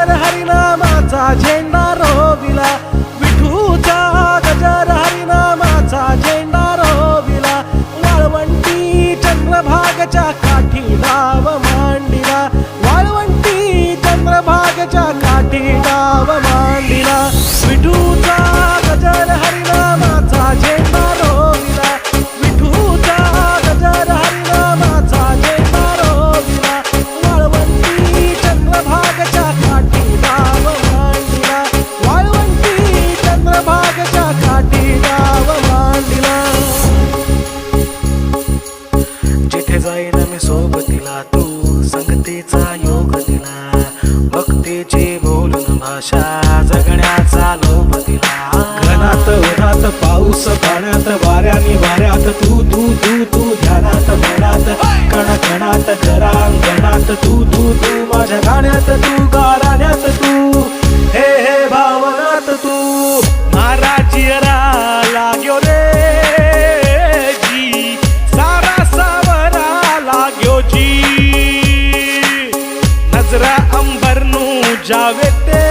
हरिनामाचा झेंडा रोविला, विठूचा गजर हरिनामाचा झेंडा रोविला, वाळवंटी चंद्रभागच्या काठी डाव मांडिला, वाळवंटी चंद्रभागच्या काठी डाव मांडिला, विठूचा गजर हरिनामाचा झेंडा रोविला, विठूचा गजर हरिनामाचा झेंडा रोविला, वाळवंटी चंद्रभागच्या काठी डाव मांडिला, वाळवंटी चंद्रभागच्या काठी डाव मांडिला. जिथे जाईन मी सोबतीला तू संगतीचा योग दिला, भक्तीची बोलून भाषा जगण्याचा लोभ दिला. घनात उन्हात पाऊस पाण्यात वाऱ्याने वाऱ्यात तू तू तू तू ध्यानात मनात कणाकणात घरांगणात तू तू तू माझ्या गाण्यात तू गाराण्यात तू हे हे भावनात तू. मारा चिरा लाग्यो रे जी सारा सावरा लाग्यो जी, नजरा अंबरनू जावे ते